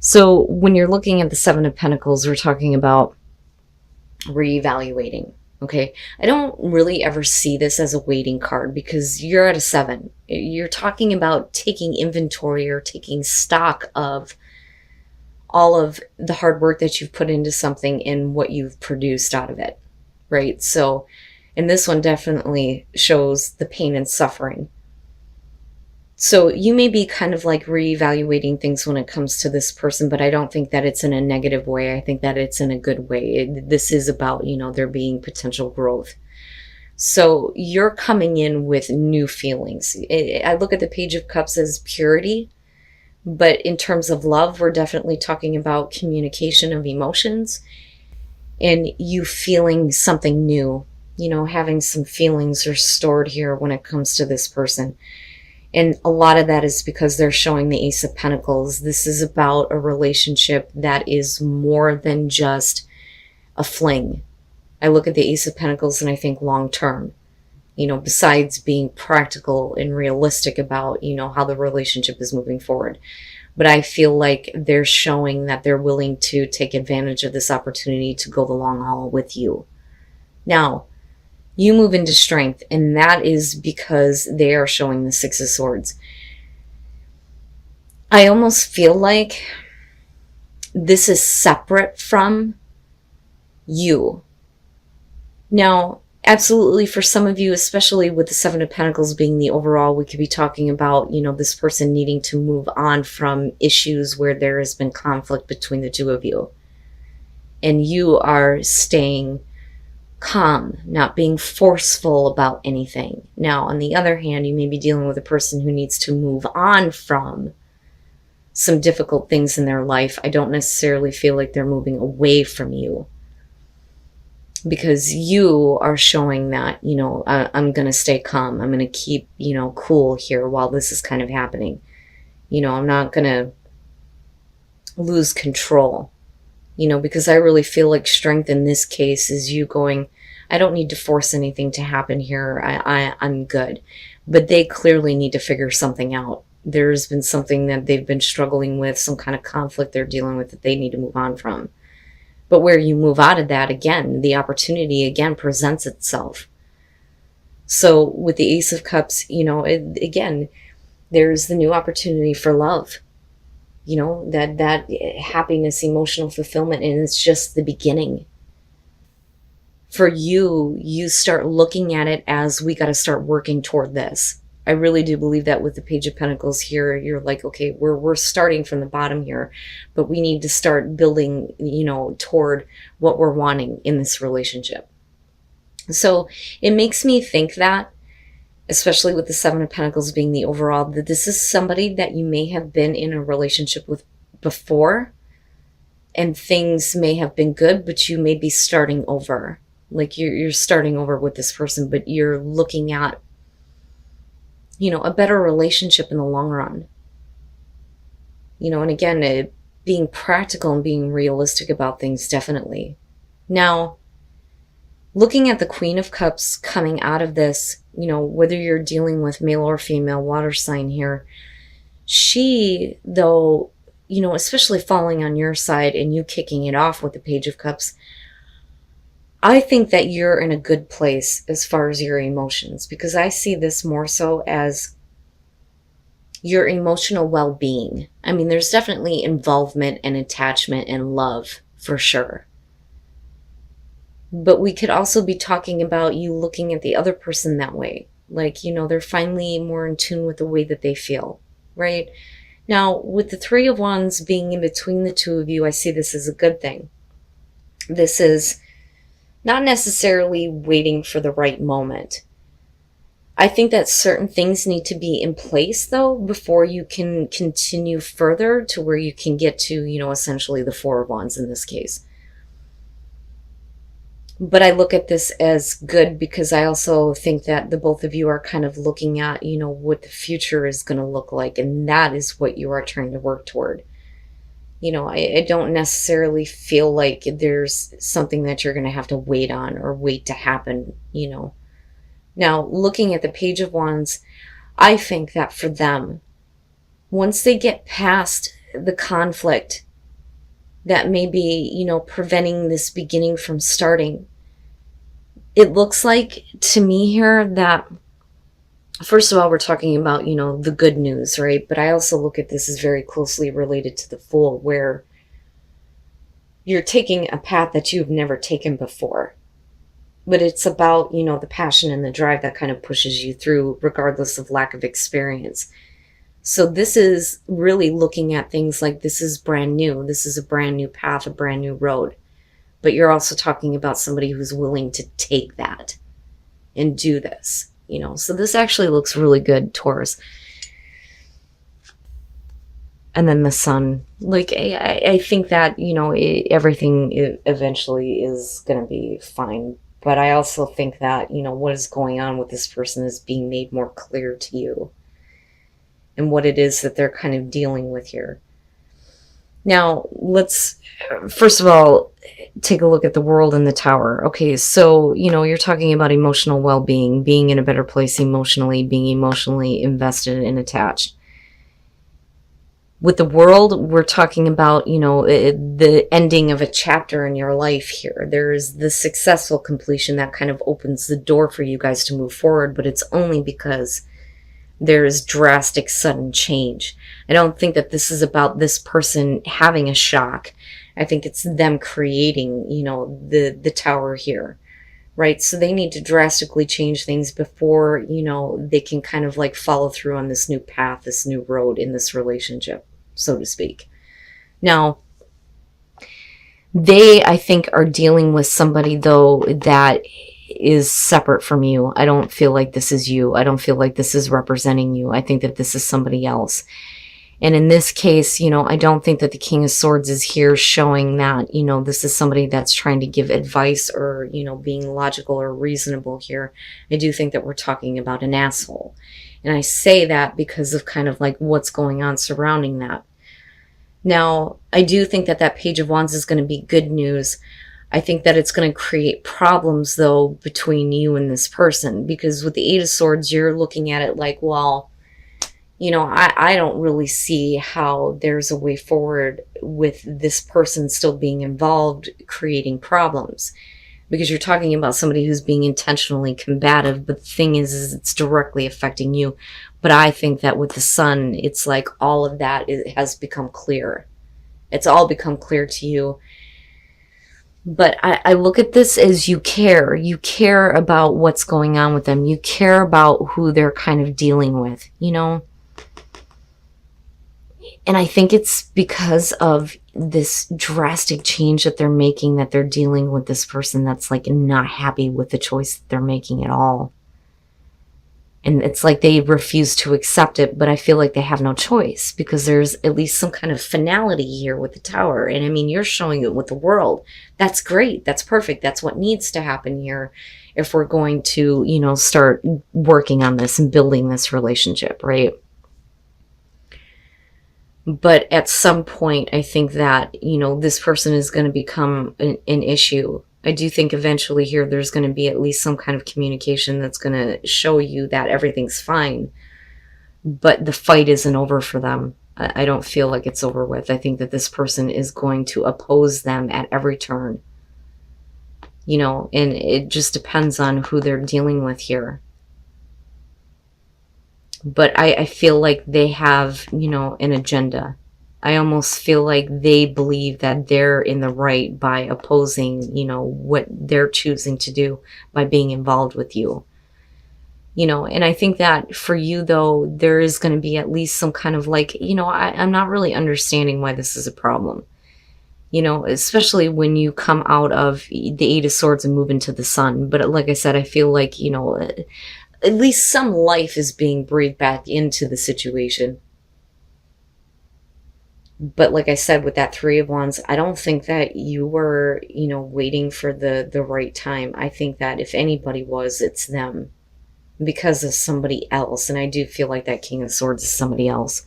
So when you're looking at the Seven of Pentacles, we're talking about reevaluating. Okay. I don't really ever see this as a waiting card because you're at a 7. You're talking about taking inventory or taking stock of all of the hard work that you've put into something and what you've produced out of it. Right. So, and this one definitely shows the pain and suffering. So you may be kind of like reevaluating things when it comes to this person, but I don't think that it's in a negative way. I think that it's in a good way. This is about, there being potential growth. So you're coming in with new feelings. I look at the Page of Cups as purity, but in terms of love, we're definitely talking about communication of emotions and you feeling something new, having some feelings restored here when it comes to this person. And a lot of that is because they're showing the Ace of Pentacles. This is about a relationship that is more than just a fling. I look at the Ace of Pentacles and I think long term, besides being practical and realistic about, how the relationship is moving forward. But I feel like they're showing that they're willing to take advantage of this opportunity to go the long haul with you. Now, you move into strength, and that is because they are showing the Six of Swords. I almost feel like this is separate from you. Now, absolutely, for some of you, especially with the Seven of Pentacles being the overall, we could be talking about, this person needing to move on from issues where there has been conflict between the two of you. And you are staying calm, not being forceful about anything. Now, on the other hand, you may be dealing with a person who needs to move on from some difficult things in their life. I don't necessarily feel like they're moving away from you because you are showing that, I'm going to stay calm. I'm going to keep, cool here while this is kind of happening. I'm not going to lose control. Because I really feel like strength in this case is you going, I don't need to force anything to happen here. I'm good. But they clearly need to figure something out. There's been something that they've been struggling with, some kind of conflict they're dealing with that they need to move on from. But where you move out of that, again, the opportunity again presents itself. So with the Ace of Cups, again, there's the new opportunity for love. That happiness, emotional fulfillment, and it's just the beginning. For you start looking at it as we got to start working toward this. I really do believe that with the Page of Pentacles here, you're like, okay, we're starting from the bottom here, but we need to start building, toward what we're wanting in this relationship. So it makes me think that, especially with the Seven of Pentacles being the overall, that this is somebody that you may have been in a relationship with before and things may have been good, but you may be starting over. Like you're starting over with this person, but you're looking at, a better relationship in the long run. And again, being practical and being realistic about things, definitely. Now, looking at the Queen of Cups coming out of this, whether you're dealing with male or female water sign here, she, though, especially falling on your side and you kicking it off with the Page of Cups, I think that you're in a good place as far as your emotions, because I see this more so as your emotional well-being. I mean, there's definitely involvement and attachment and love for sure. But we could also be talking about you looking at the other person that way. Like, they're finally more in tune with the way that they feel, right? Now, with the Three of Wands being in between the two of you, I see this as a good thing. This is not necessarily waiting for the right moment. I think that certain things need to be in place, though, before you can continue further to where you can get to, essentially the Four of Wands in this case. But I look at this as good because I also think that the both of you are kind of looking at, what the future is going to look like. And that is what you are trying to work toward. I don't necessarily feel like there's something that you're going to have to wait on or wait to happen, Now, looking at the Page of Wands, I think that for them, once they get past the conflict that may be, preventing this beginning from starting. It looks like to me here that, first of all, we're talking about, the good news, right? But I also look at this as very closely related to the Fool, where you're taking a path that you've never taken before. But it's about, the passion and the drive that kind of pushes you through, regardless of lack of experience. So this is really looking at things like this is brand new. This is a brand new path, a brand new road. But you're also talking about somebody who's willing to take that and do this, So this actually looks really good, Taurus. And then the Sun. Like, I think that, everything eventually is going to be fine. But I also think that, what is going on with this person is being made more clear to you. And what it is that they're kind of dealing with here. Now, let's, first of all, take a look at the World and the Tower. Okay, so, you're talking about emotional well-being, being in a better place emotionally, being emotionally invested and attached. With the World, we're talking about, the ending of a chapter in your life here. There's the successful completion that kind of opens the door for you guys to move forward, but it's only because there's drastic sudden change. I don't think that this is about this person having a shock. I think it's them creating, the Tower here, right? So they need to drastically change things before, they can kind of like follow through on this new path, this new road in this relationship, so to speak. Now, they, I think, are dealing with somebody, though, that is separate from you. I don't feel like this is you. I don't feel like this is representing you. I think that this is somebody else. And in this case, I don't think that the King of Swords is here showing that, this is somebody that's trying to give advice or, being logical or reasonable here. I do think that we're talking about an asshole. And I say that because of kind of like what's going on surrounding that. Now, I do think that that Page of Wands is going to be good news. I think that it's going to create problems, though, between you and this person. Because with the Eight of Swords, you're looking at it like, well, I don't really see how there's a way forward with this person still being involved, creating problems. Because you're talking about somebody who's being intentionally combative, but the thing is it's directly affecting you. But I think that with the Sun, it's like all of that has become clear. It's all become clear to you. But I look at this as you care. You care about what's going on with them. You care about who they're kind of dealing with, And I think it's because of this drastic change that they're making, that they're dealing with this person that's like not happy with the choice that they're making at all. And it's like they refuse to accept it, but I feel like they have no choice because there's at least some kind of finality here with the Tower. And I mean, you're showing it with the World. That's great. That's perfect. That's what needs to happen here if we're going to, start working on this and building this relationship, right? But at some point, I think that, this person is going to become an issue. I do think eventually here there's going to be at least some kind of communication that's going to show you that everything's fine. But the fight isn't over for them. I don't feel like it's over with. I think that this person is going to oppose them at every turn. And it just depends on who they're dealing with here. But I feel like they have, an agenda. I almost feel like they believe that they're in the right by opposing, what they're choosing to do by being involved with you. And I think that for you, though, there is going to be at least some kind of like, I'm not really understanding why this is a problem. Especially when you come out of the Eight of Swords and move into the Sun. But like I said, I feel like, at least some life is being breathed back into the situation. But like I said, with that Three of Wands, I don't think that you were, waiting for the right time. I think that if anybody was, it's them. Because of somebody else. And I do feel like that King of Swords is somebody else.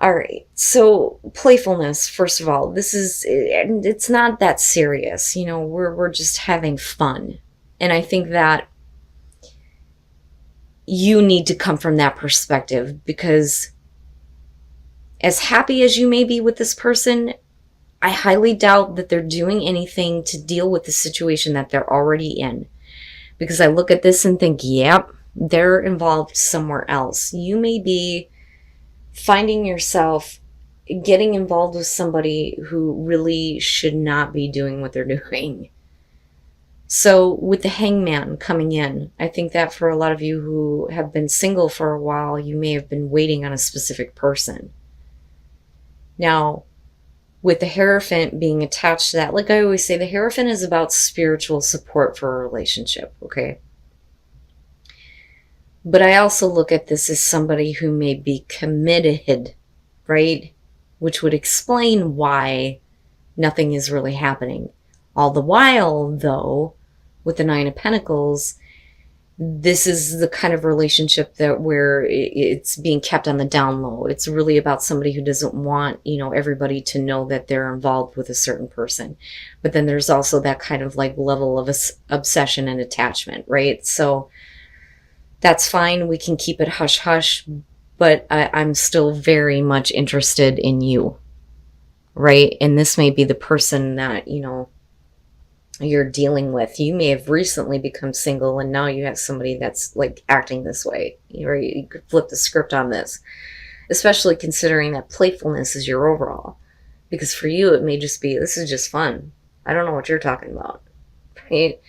All right. So playfulness, first of all, it's not that serious. We're just having fun. And I think that you need to come from that perspective because As happy as you may be with this person, I highly doubt that they're doing anything to deal with the situation that they're already in. Because I look at this and think, yep, they're involved somewhere else. You may be finding yourself getting involved with somebody who really should not be doing what they're doing. So with the hangman coming in, I think that for a lot of you who have been single for a while, you may have been waiting on a specific person. Now, with the Hierophant being attached to that, like I always say, the Hierophant is about spiritual support for a relationship, okay? But I also look at this as somebody who may be committed, right? Which would explain why nothing is really happening. All the while, though, with the Nine of Pentacles, this is the kind of relationship that where it's being kept on the down low. It's really about somebody who doesn't want, everybody to know that they're involved with a certain person. But then there's also that kind of like level of obsession and attachment, right? So that's fine. We can keep it hush hush, but I'm still very much interested in you, right? And this may be the person that, you're dealing with. You may have recently become single and now you have somebody that's like acting this way. You could flip the script on this, especially considering that playfulness is your overall. Because for you, it may just be, this is just fun. I don't know what you're talking about, right?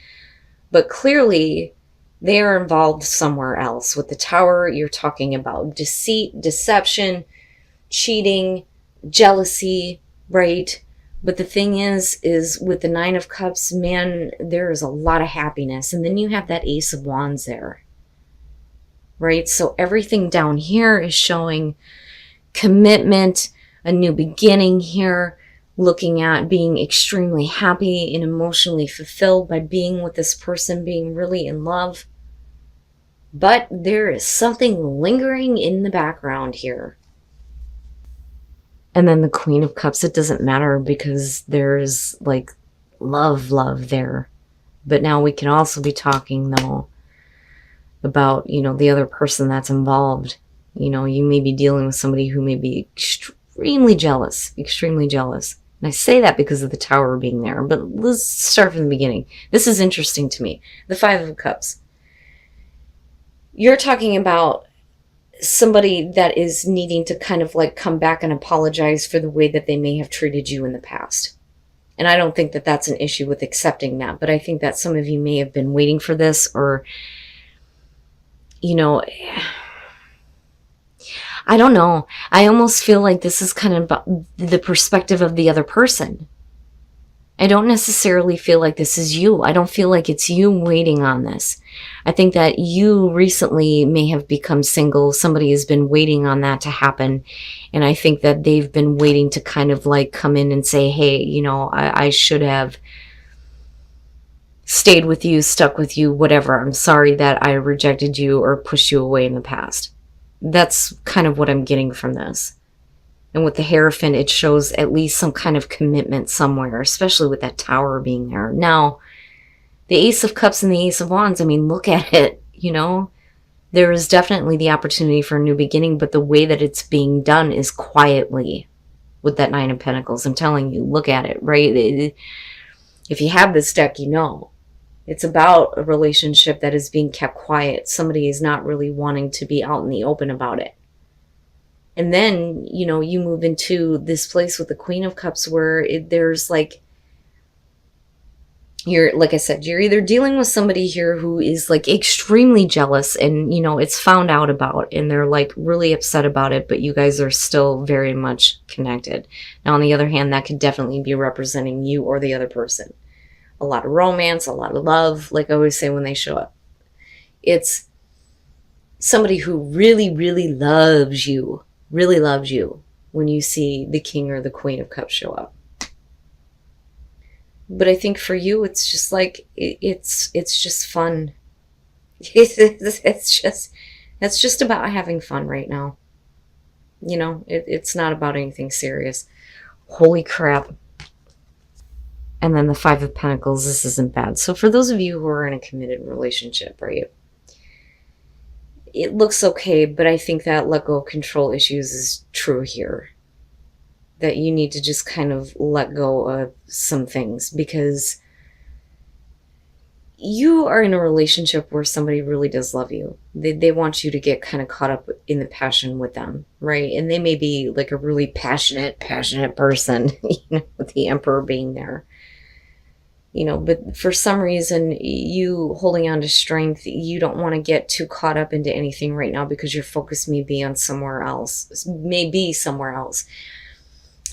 But clearly, they are involved somewhere else. With the Tower, you're talking about deceit, deception, cheating, jealousy, right? But the thing is with the Nine of Cups, man, there is a lot of happiness. And then you have that Ace of Wands there, right? So everything down here is showing commitment, a new beginning here, looking at being extremely happy and emotionally fulfilled by being with this person, being really in love. But there is something lingering in the background here. And then the Queen of Cups, it doesn't matter because there's like love there. But now we can also be talking though about, the other person that's involved. You may be dealing with somebody who may be extremely jealous. And I say that because of the Tower being there. But let's start from the beginning. This is interesting to me. The Five of Cups. You're talking about somebody that is needing to kind of like come back and apologize for the way that they may have treated you in the past. And I don't think that that's an issue with accepting that, but I think that some of you may have been waiting for this, or, I don't know. I almost feel like this is kind of about the perspective of the other person. I don't necessarily feel like this is you. I don't feel like it's you waiting on this. I think that you recently may have become single. Somebody has been waiting on that to happen. And I think that they've been waiting to kind of like come in and say, hey, I should have stayed with you, stuck with you, whatever. I'm sorry that I rejected you or pushed you away in the past. That's kind of what I'm getting from this. And with the Hierophant, it shows at least some kind of commitment somewhere, especially with that Tower being there. Now, the Ace of Cups and the Ace of Wands, I mean, look at it, There is definitely the opportunity for a new beginning, but the way that it's being done is quietly with that Nine of Pentacles. I'm telling you, look at it, right? If you have this deck, it's about a relationship that is being kept quiet. Somebody is not really wanting to be out in the open about it. And then, you move into this place with the Queen of Cups where there's like, like I said, you're either dealing with somebody here who is like extremely jealous and, it's found out about and they're like really upset about it, but you guys are still very much connected. Now, on the other hand, that could definitely be representing you or the other person. A lot of romance, a lot of love, like I always say when they show up. It's somebody who really, really loves you. Really loves you when you see the King or the Queen of Cups show up. But I think for you, it's just like, it's just fun. It's just about having fun right now. It's not about anything serious. Holy crap. And then the Five of Pentacles, this isn't bad. So for those of you who are in a committed relationship, right? It looks okay, but I think that let go of control issues is true here. that you need to just kind of let go of some things, because you are in a relationship where somebody really does love you. They want you to get kind of caught up in the passion with them, right? And they may be like a really passionate person, with the Emperor being there. But for some reason, you holding on to strength, you don't want to get too caught up into anything right now because your focus may be on somewhere else,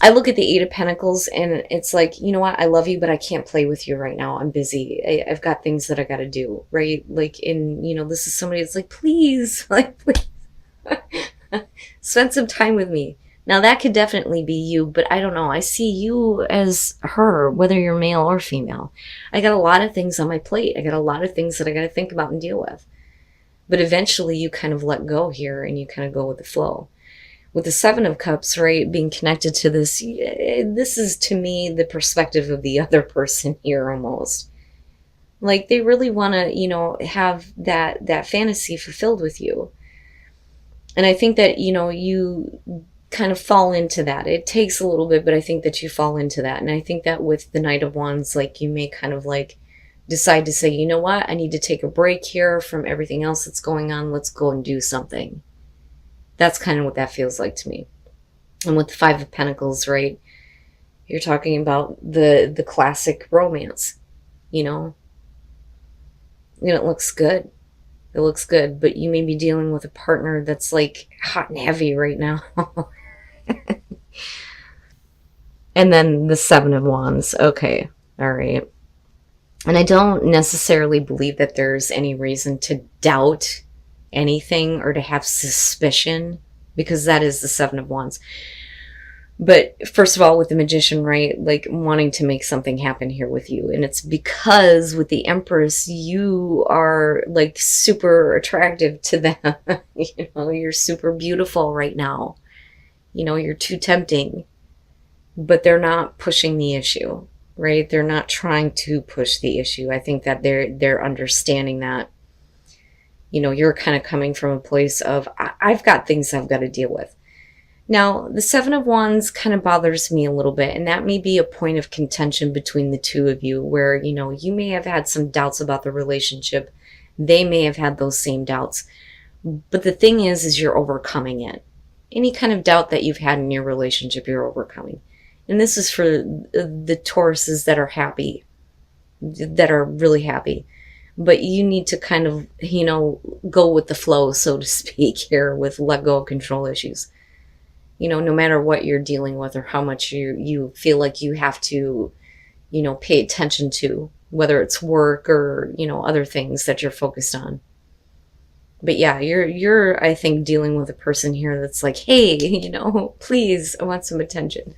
I look at the Eight of Pentacles and it's like, you know what? I love you, but I can't play with you right now. I'm busy. I've got things that I got to do, right? Like, this is somebody that's like, please, like, please, spend some time with me. Now, that could definitely be you, but I don't know. I see you as her, whether you're male or female. I got a lot of things on my plate. I got a lot of things that I got to think about and deal with. But eventually you kind of let go here and you kind of go with the flow. With the Seven of Cups, right, being connected to this is to me the perspective of the other person here almost. Like they really want to, have that fantasy fulfilled with you. And I think that, you kind of fall into that. It takes a little bit, but I think that you fall into that. And I think that with the Knight of Wands, like you may kind of like decide to say, you know what, I need to take a break here from everything else that's going on. Let's go and do something. That's kind of what that feels like to me. And with the Five of Pentacles, right, you're talking about the classic romance, And it looks good. It looks good, but you may be dealing with a partner that's like hot and heavy right now. And then the Seven of Wands. Okay. All right. And I don't necessarily believe that there's any reason to doubt anything or to have suspicion, because that is the Seven of Wands. But first of all, with the Magician, right, like wanting to make something happen here with you. And it's because with the Empress, you are like super attractive to them. You're super beautiful right now. You're too tempting. But they're not pushing the issue, right? They're not trying to push the issue. I think that they're understanding that, you're kind of coming from a place of, I've got things I've got to deal with. Now, the Seven of Wands kind of bothers me a little bit, and that may be a point of contention between the two of you where, you may have had some doubts about the relationship. They may have had those same doubts. But the thing is you're overcoming it. Any kind of doubt that you've had in your relationship, you're overcoming. And this is for the Tauruses that are happy, that are really happy. But you need to kind of, go with the flow, so to speak, here with let go of control issues. No matter what you're dealing with or how much you feel like you have to, pay attention to, whether it's work or, other things that you're focused on. But yeah, you're, I think, dealing with a person here that's like, hey, please, I want some attention.